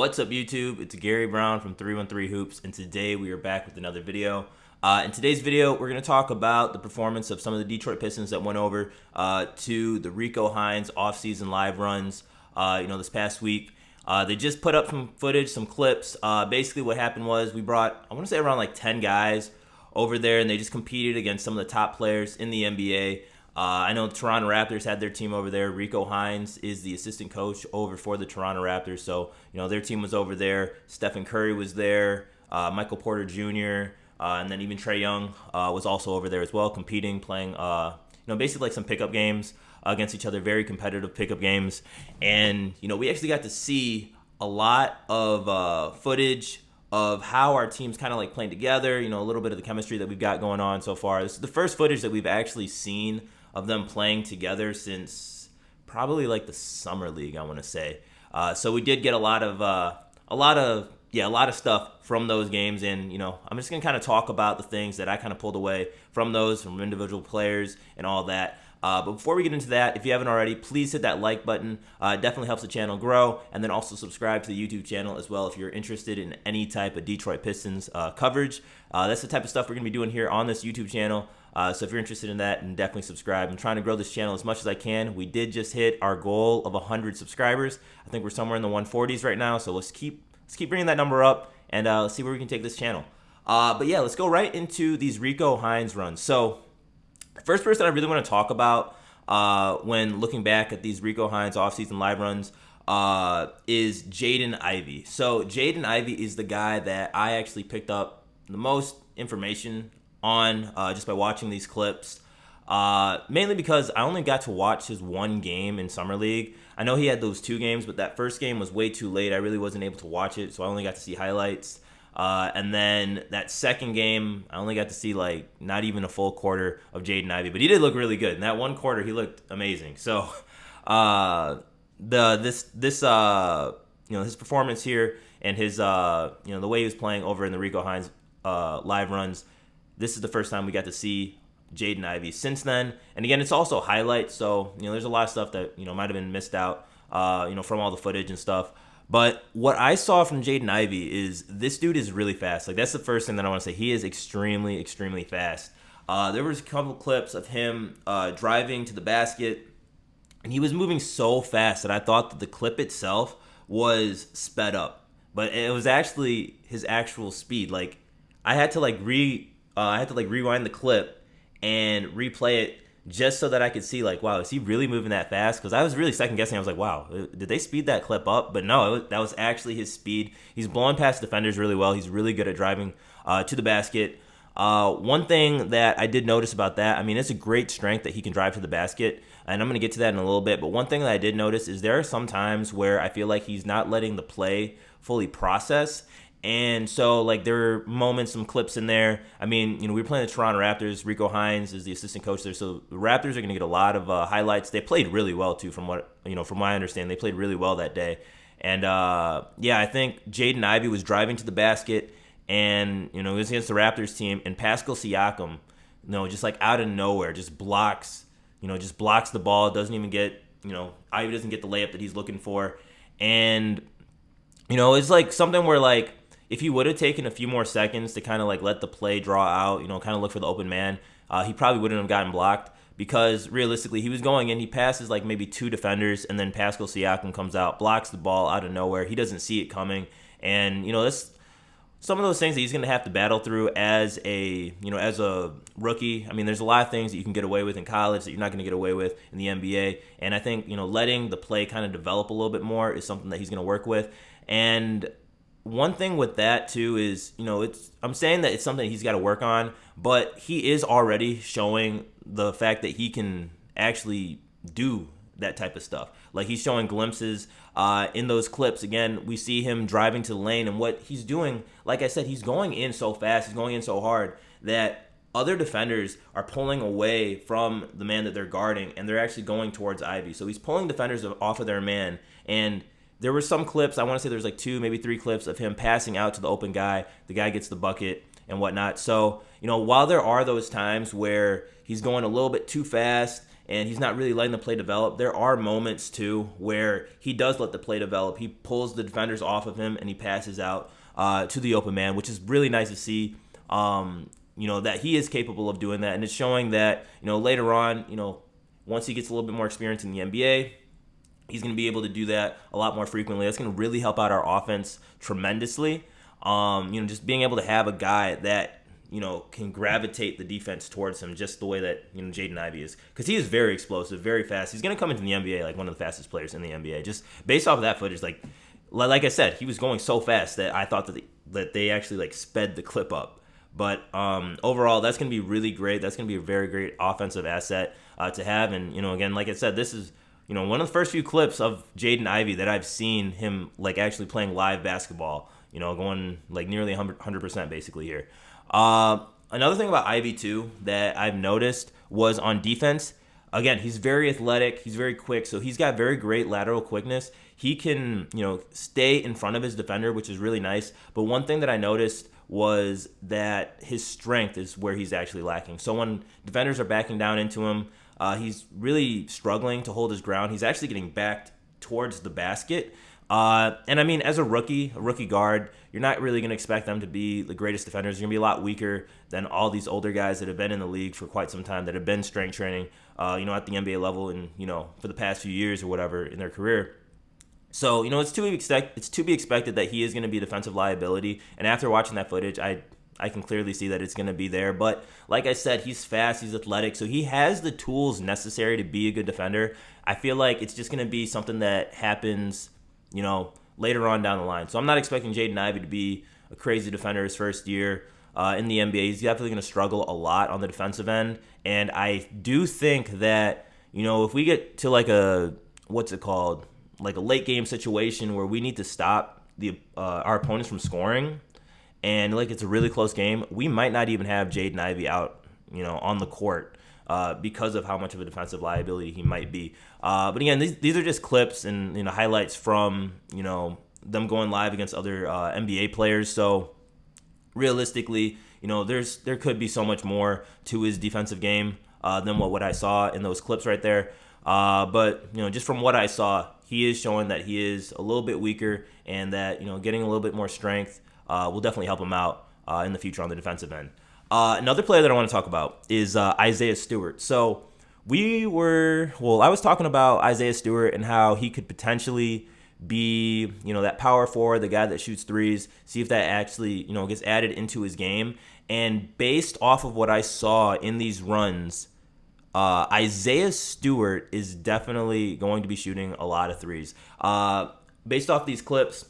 What's up, YouTube? It's Gary Brown from 313 Hoops, and today we are back with another video. In today's video, we're going to talk about the performance of some of the Detroit Pistons that went over to the Rico Hines Offseason live runs, this past week. They just put up some footage, some clips. Basically, what happened was we brought, I want to say around like 10 guys over there, and they just competed against some of the top players in the NBA. I know the Toronto Raptors had their team over there. Rico Hines is the assistant coach over for the Toronto Raptors. So, their team was over there. Steph Curry was there. Michael Porter Jr., and then even Trae Young was also over there as well, competing, playing, basically like some pickup games against each other, very competitive pickup games. And, we actually got to see a lot of footage of how our team's kind of like playing together, a little bit of the chemistry that we've got going on so far. This is the first footage that we've actually seen of them playing together since probably like the summer league, I want to say. So we did get a lot of stuff from those games, and I'm just gonna kind of talk about the things that I kind of pulled away from those, from individual players and all that. But before we get into that, if you haven't already, please hit that like button. It definitely helps the channel grow, and then also subscribe to the YouTube channel as well if you're interested in any type of Detroit Pistons coverage. That's the type of stuff we're gonna be doing here on this YouTube channel. So if you're interested in that, then definitely subscribe. I'm trying to grow this channel as much as I can. We did just hit our goal of 100 subscribers. I think we're somewhere in the 140s right now. So let's keep bringing that number up, and let's see where we can take this channel. But yeah, let's go right into these Rico Hines runs. So the first person I really want to talk about when looking back at these Rico Hines offseason live runs is Jaden Ivey. So Jaden Ivey is the guy that I actually picked up the most information on just by watching these clips, mainly because I only got to watch his one game in Summer League. I know he had those two games, but that first game was way too late. I really wasn't able to watch it, so I only got to see highlights. And then that second game, I only got to see like not even a full quarter of Jaden Ivey, but he did look really good. In that one quarter, he looked amazing. So his performance here and his the way he was playing over in the Rico Hines live runs. This is the first time we got to see Jaden Ivey since then. And again, it's also highlights, so there's a lot of stuff that might have been missed out, from all the footage and stuff. But what I saw from Jaden Ivey is this dude is really fast. Like, that's the first thing that I want to say. He is extremely, extremely fast. There was a couple clips of him driving to the basket, and he was moving so fast that I thought that the clip itself was sped up, but it was actually his actual speed. Like, I had to rewind the clip and replay it just so that I could see, like, wow, is he really moving that fast? Because I was really second guessing. I was like, wow, did they speed that clip up? But no, that was actually his speed. He's blowing past defenders really well. He's really good at driving to the basket. One thing that I did notice about that, it's a great strength that he can drive to the basket, and I'm going to get to that in a little bit. But one thing that I did notice is there are some times where I feel like he's not letting the play fully process. And so, like, there were moments, some clips in there. We were playing the Toronto Raptors. Rico Hines is the assistant coach there. So the Raptors are going to get a lot of highlights. They played really well, too, from what I understand. They played really well that day. And, I think Jaden Ivey was driving to the basket, and, it was against the Raptors team. And Pascal Siakam, just like out of nowhere, just blocks the ball. Doesn't even get, Ivey doesn't get the layup that he's looking for. And, it's like something where, like, if he would have taken a few more seconds to kind of like let the play draw out, kind of look for the open man, he probably wouldn't have gotten blocked, because realistically he was going in, he passes like maybe two defenders, and then Pascal Siakam comes out, blocks the ball out of nowhere. He doesn't see it coming, and that's some of those things that he's going to have to battle through as a rookie. There's a lot of things that you can get away with in college that you're not going to get away with in the NBA, and I think letting the play kind of develop a little bit more is something that he's going to work with. And one thing with that too is, I'm saying that it's something he's got to work on, but he is already showing the fact that he can actually do that type of stuff. Like, he's showing glimpses in those clips. Again, we see him driving to the lane, and what he's doing, like I said, he's going in so fast, he's going in so hard that other defenders are pulling away from the man that they're guarding, and they're actually going towards Ivey. So he's pulling defenders off of their man, and there were some clips, I want to say there's like 2, maybe 3 clips of him passing out to the open guy. The guy gets the bucket and whatnot. So, while there are those times where he's going a little bit too fast and he's not really letting the play develop. There are moments too where he does let the play develop. He pulls the defenders off of him and he passes out to the open man, which is really nice to see. That he is capable of doing that, and it's showing that later on, once he gets a little bit more experience in the NBA, he's going to be able to do that a lot more frequently. That's going to really help out our offense tremendously. Just being able to have a guy that can gravitate the defense towards him just the way that Jaden Ivey is, because he is very explosive, very fast. He's going to come into the NBA like one of the fastest players in the NBA. Just based off of that footage, like I said, he was going so fast that I thought that they actually sped the clip up. But overall, that's going to be really great. That's going to be a very great offensive asset to have. And again, like I said, this is one of the first few clips of Jaden Ivey that I've seen him actually playing live basketball. Going nearly 100% basically here. Another thing about Ivy too that I've noticed was on defense. Again, he's very athletic. He's very quick. So he's got very great lateral quickness. He can, stay in front of his defender, which is really nice. But one thing that I noticed was that his strength is where he's actually lacking. So when defenders are backing down into him, he's really struggling to hold his ground. He's actually getting backed towards the basket. And I mean, as a rookie guard, you're not really going to expect them to be the greatest defenders. You're going to be a lot weaker than all these older guys that have been in the league for quite some time, that have been strength training, at the NBA level and, for the past few years or whatever in their career. So, it's to be expected that he is going to be a defensive liability. And after watching that footage, I can clearly see that it's going to be there. But like I said, he's fast, he's athletic, so he has the tools necessary to be a good defender. I feel like it's just going to be something that happens later on down the line. So I'm not expecting Jaden Ivey to be a crazy defender his first year in the NBA. He's definitely going to struggle a lot on the defensive end. And I do think that, if we get to a late game situation where we need to stop our opponents from scoring, and it's a really close game, we might not even have Jaden Ivey out, on the court. Because of how much of a defensive liability he might be. But again, these are just clips and highlights from them going live against other NBA players. So realistically, there could be so much more to his defensive game than what I saw in those clips right there. But just from what I saw, he is showing that he is a little bit weaker, and that getting a little bit more strength will definitely help him out in the future on the defensive end. Another player that I want to talk about is Isaiah Stewart. So I was talking about Isaiah Stewart and how he could potentially be, that power forward, the guy that shoots threes, see if that actually, gets added into his game. And based off of what I saw in these runs, Isaiah Stewart is definitely going to be shooting a lot of threes. Based off these clips,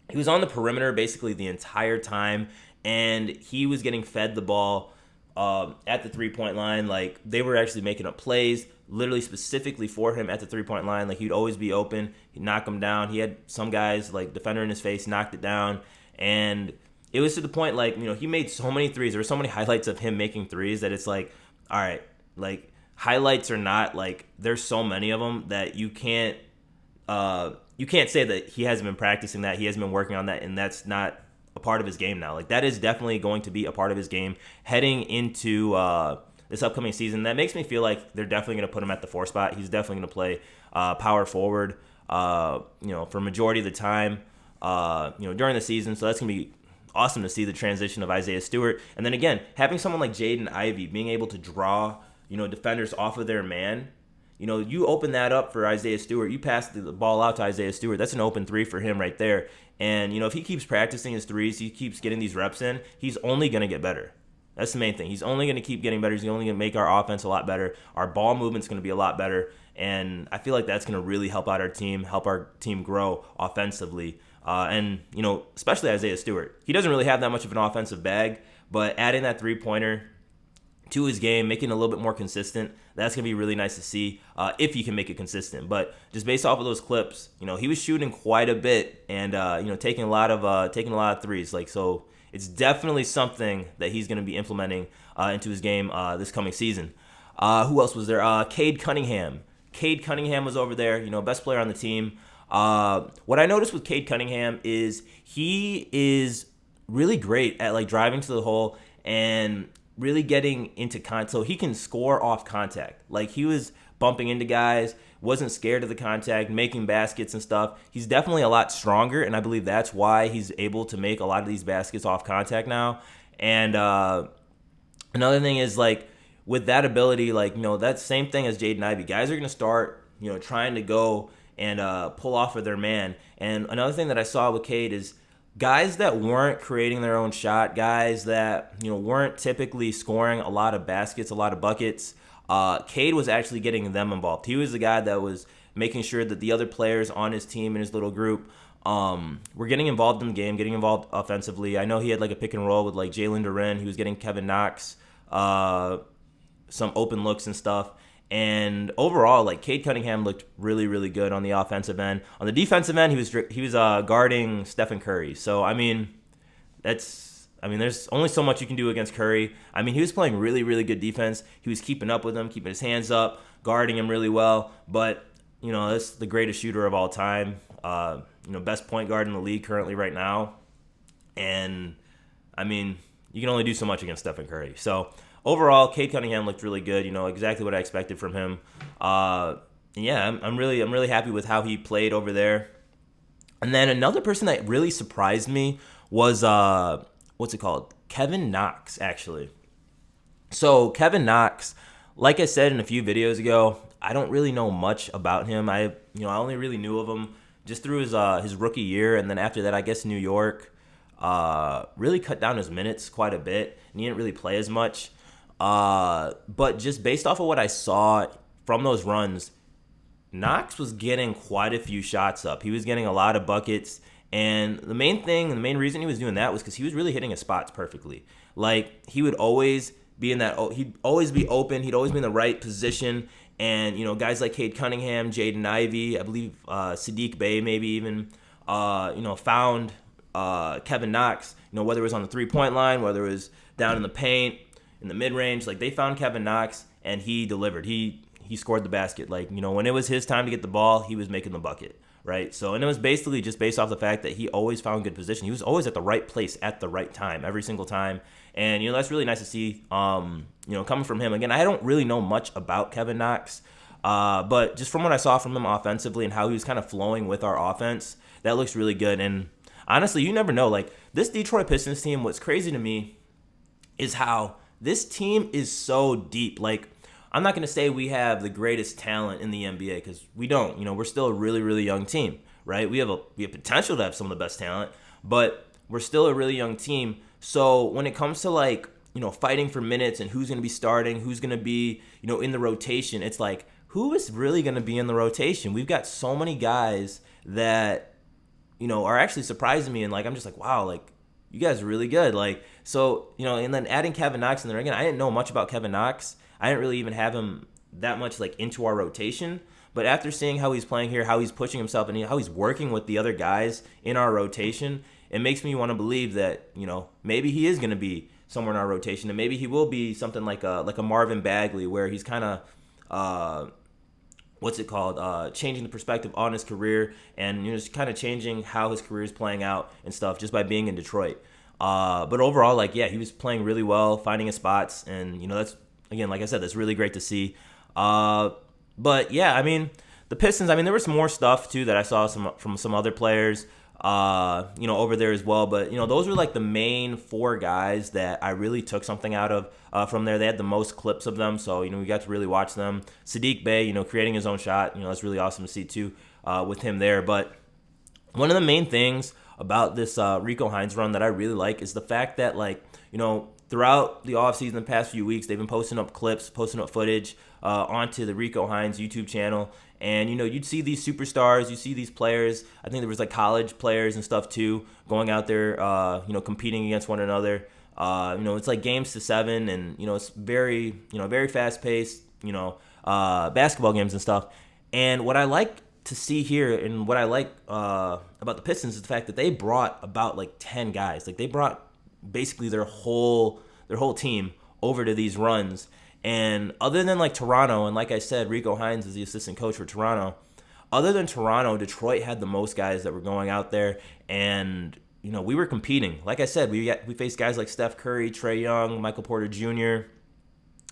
he was on the perimeter basically the entire time, and he was getting fed the ball at the three-point line. They were actually making up plays literally specifically for him at the three-point line. He'd always be open. He'd knock him down. He had some guys, defender in his face, knocked it down. And it was to the point, he made so many threes. There were so many highlights of him making threes that it's all right, highlights or not, there's so many of them that you can't say that he hasn't been practicing that, he hasn't been working on that, and that's not a part of his game now. That is definitely going to be a part of his game heading into this upcoming season. That makes me feel like they're definitely going to put him at the 4 spot. He's definitely going to play power forward, for majority of the time, during the season. So that's going to be awesome to see the transition of Isaiah Stewart. And then again, having someone like Jaden Ivey being able to draw, defenders off of their man. You open that up for Isaiah Stewart. You pass the ball out to Isaiah Stewart. That's an open three for him right there. And, if he keeps practicing his threes, he keeps getting these reps in, he's only going to get better. That's the main thing. He's only going to keep getting better. He's only going to make our offense a lot better. Our ball movement's going to be a lot better. And I feel like that's going to really help out our team, help our team grow offensively. And, especially Isaiah Stewart. He doesn't really have that much of an offensive bag, but adding that three-pointer to his game, making it a little bit more consistent, that's going to be really nice to see if he can make it consistent. But just based off of those clips, he was shooting quite a bit and, taking a lot of threes. So it's definitely something that he's going to be implementing into his game this coming season. Who else was there? Cade Cunningham. Cade Cunningham was over there, best player on the team. What I noticed with Cade Cunningham is he is really great at driving to the hole and really getting into contact, so he can score off contact. Like, he was bumping into guys, wasn't scared of the contact, making baskets and stuff. He's definitely a lot stronger, and I believe that's why he's able to make a lot of these baskets off contact now. And another thing is, like, with that ability, like, that same thing as Jaden Ivey. Guys are going to start, trying to go and pull off of their man. And another thing that I saw with Cade is guys that weren't creating their own shot, guys that, weren't typically scoring a lot of baskets, a lot of buckets, Cade was actually getting them involved. He was the guy that was making sure that the other players on his team and his little group were getting involved in the game, getting involved offensively. I know he had like a pick and roll with like Jalen Duren. He was getting Kevin Knox some open looks and stuff. And overall, like, Cade Cunningham looked really, really good on the offensive end. On the defensive end, he was guarding Steph Curry. So there's only so much you can do against Curry. I mean, he was playing really, really good defense. He was keeping up with him, keeping his hands up, guarding him really well. But that's the greatest shooter of all time. Best point guard in the league currently right now. And I mean, you can only do so much against Steph Curry. So overall, Cade Cunningham looked really good. Exactly what I expected from him. I'm really happy with how he played over there. And then another person that really surprised me was Kevin Knox, actually. So Kevin Knox, like I said in a few videos ago, I don't really know much about him. I only really knew of him just through his rookie year, and then after that, I guess New York really cut down his minutes quite a bit, and he didn't really play as much. But just based off of what I saw from those runs, Knox was getting quite a few shots up. He was getting a lot of buckets. And the main reason he was doing that was because he was really hitting his spots perfectly. Like, he would always be he'd always be open. He'd always be in the right position. And, guys like Cade Cunningham, Jaden Ivey, I believe Saddiq Bey maybe even, found Kevin Knox, whether it was on the three-point line, whether it was down in the paint, in the mid-range. Like, they found Kevin Knox, and he delivered. He scored the basket. Like, when it was his time to get the ball, he was making the bucket. Right. So, and it was basically just based off the fact that he always found good position. He was always at the right place at the right time every single time. And, that's really nice to see, coming from him. Again, I don't really know much about Kevin Knox, but just from what I saw from him offensively and how he was kind of flowing with our offense, that looks really good. And honestly, you never know. Like, this Detroit Pistons team, what's crazy to me is how this team is so deep. Like, I'm not going to say we have the greatest talent in the NBA because we don't. We're still a really, really young team, right? We have potential to have some of the best talent, but we're still a really young team. So when it comes to, like, fighting for minutes and who's going to be starting, who's going to be, in the rotation, it's like, who is really going to be in the rotation? We've got so many guys that, are actually surprising me. And, like, I'm just like, wow, like, you guys are really good. Like, so, and then adding Kevin Knox in there, again, I didn't know much about Kevin Knox. I didn't really even have him that much, like, into our rotation. But after seeing how he's playing here, how he's pushing himself, and how he's working with the other guys in our rotation, it makes me want to believe that, maybe he is going to be somewhere in our rotation, and maybe he will be something like a Marvin Bagley, where he's kind of, changing the perspective on his career, and just kind of changing how his career is playing out and stuff just by being in Detroit. But overall, like, yeah, he was playing really well, finding his spots, and that's, again, like I said, that's really great to see. But yeah, I mean, the Pistons, I mean, there was more stuff too that I saw from some other players, over there as well. But, those were like the main four guys that I really took something out of from there. They had the most clips of them. So, we got to really watch them. Saddiq Bey, creating his own shot, that's really awesome to see too, with him there. But one of the main things about this Rico Hines run that I really like is the fact that, like, throughout the offseason, the past few weeks, they've been posting up clips, posting up footage onto the Rico Hines YouTube channel. And, you'd see these superstars, you see these players. I think there was, like, college players and stuff, too, going out there, competing against one another. It's like games to 7, and, it's very, very fast-paced, basketball games and stuff. And what I like to see here, and what I like about the Pistons, is the fact that they brought about, like, 10 guys. Like, they brought basically their whole team over to these runs. And other than, like, Toronto, and like I said, Rico Hines is the assistant coach for Toronto, other than Toronto, Detroit had the most guys that were going out there. And, we were competing. Like I said, we faced guys like Steph Curry, Trae Young, Michael Porter Jr.,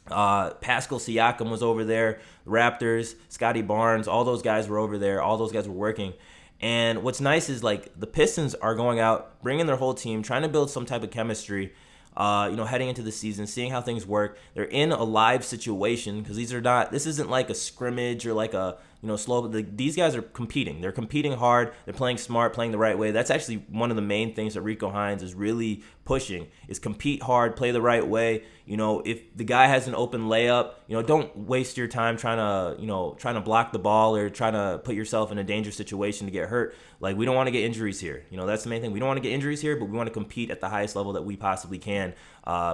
Pascal Siakam was over there, Raptors, Scotty Barnes, all those guys were over there. All those guys were working. And what's nice is like the Pistons are going out, bringing their whole team, trying to build some type of chemistry, heading into the season, seeing how things work. They're in a live situation because this isn't like a scrimmage or like a, slow. These guys are competing. They're competing hard. They're playing smart, playing the right way. That's actually one of the main things that Rico Hines is really pushing is compete hard, play the right way. If the guy has an open layup, don't waste your time trying to block the ball or trying to put yourself in a dangerous situation to get hurt. Like, we don't want to get injuries here. That's the main thing. We don't want to get injuries here, but we want to compete at the highest level that we possibly can,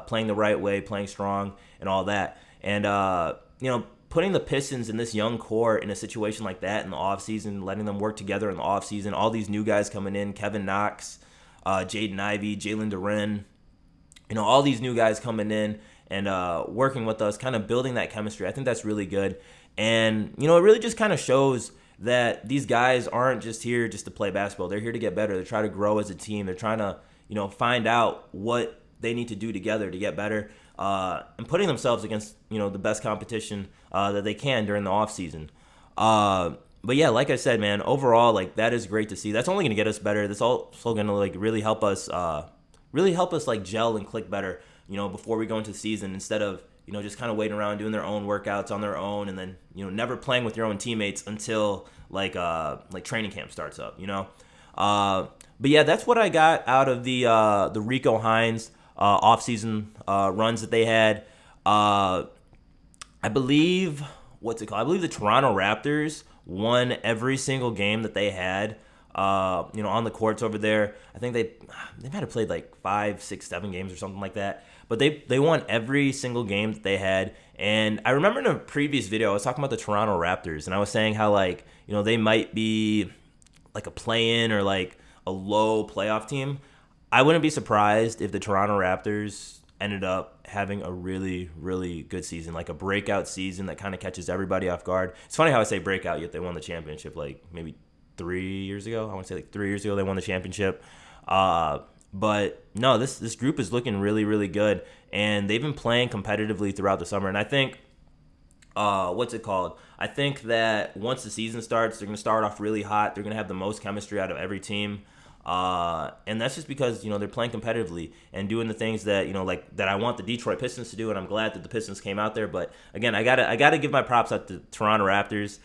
playing the right way, playing strong, and all that. And, putting the Pistons and this young core in a situation like that in the offseason, letting them work together in the offseason, all these new guys coming in, Kevin Knox, Jaden Ivey, Jalen Duren, all these new guys coming in and working with us, kind of building that chemistry. I think that's really good. And, it really just kind of shows that these guys aren't just here just to play basketball. They're here to get better. They're trying to grow as a team. They're trying to, find out what they need to do together to get better. And putting themselves against, the best competition that they can during the offseason. But yeah, like I said, man, overall, like, that is great to see. That's only going to get us better. That's also going to, like, really help us, like, gel and click better, before we go into the season, instead of, just kind of waiting around doing their own workouts on their own and then, never playing with your own teammates until, like training camp starts up, But yeah, that's what I got out of the Rico Hines offseason runs that they had. I believe the Toronto Raptors won every single game that they had, on the courts over there. I think they might have played like 5, 6, 7 games or something like that. But they won every single game that they had. And I remember in a previous video, I was talking about the Toronto Raptors, and I was saying how, like, they might be like a play-in or like a low playoff team. I wouldn't be surprised if the Toronto Raptors ended up having a really, really good season, like a breakout season that kind of catches everybody off guard. It's funny how I say breakout, yet they won the championship like maybe 3 years ago. I want to say like 3 years ago they won the championship. But no, this group is looking really, really good, and they've been playing competitively throughout the summer. And I think, I think that once the season starts, they're going to start off really hot. They're going to have the most chemistry out of every team. And that's just because, they're playing competitively and doing the things that, that I want the Detroit Pistons to do. And I'm glad that the Pistons came out there. But again, I gotta give my props at the Toronto Raptors,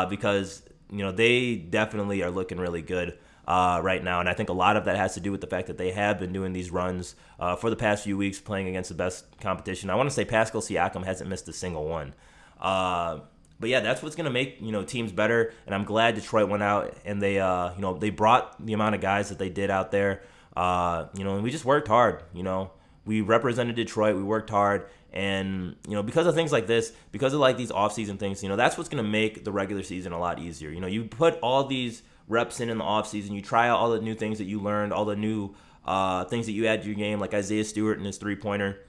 because, they definitely are looking really good, right now. And I think a lot of that has to do with the fact that they have been doing these runs, for the past few weeks, playing against the best competition. I want to say Pascal Siakam hasn't missed a single one. But yeah, that's what's gonna make teams better, and I'm glad Detroit went out and they they brought the amount of guys that they did out there, and we just worked hard. We represented Detroit, we worked hard, and because of things like this, because of like these offseason things, that's what's gonna make the regular season a lot easier. You put all these reps in the offseason, you try out all the new things that you learned, all the new things that you add to your game, like Isaiah Stewart and his 3-pointer.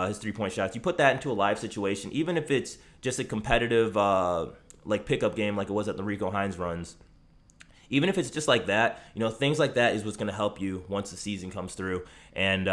His 3-point shots. You put that into a live situation, even if it's just a competitive like pickup game like it was at the Rico Hines runs. Even if it's just like that, things like that is what's going to help you once the season comes through. And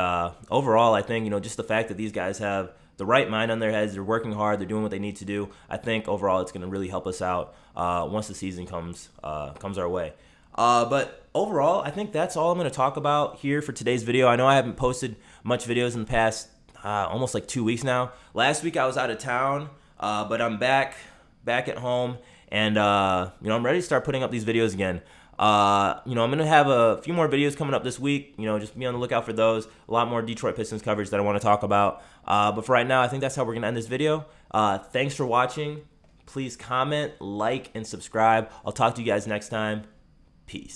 overall, I think, just the fact that these guys have the right mind on their heads, they're working hard, they're doing what they need to do. I think overall it's going to really help us out once the season comes our way. But overall, I think that's all I'm going to talk about here for today's video. I know I haven't posted much videos in the past almost like 2 weeks now. Last week I was out of town, but I'm back at home, and I'm ready to start putting up these videos again. I'm gonna have a few more videos coming up this week. Just be on the lookout for those. A lot more Detroit Pistons coverage that I want to talk about. But for right now, I think that's how we're gonna end this video. Thanks for watching. Please comment, like, and subscribe. I'll talk to you guys next time. Peace.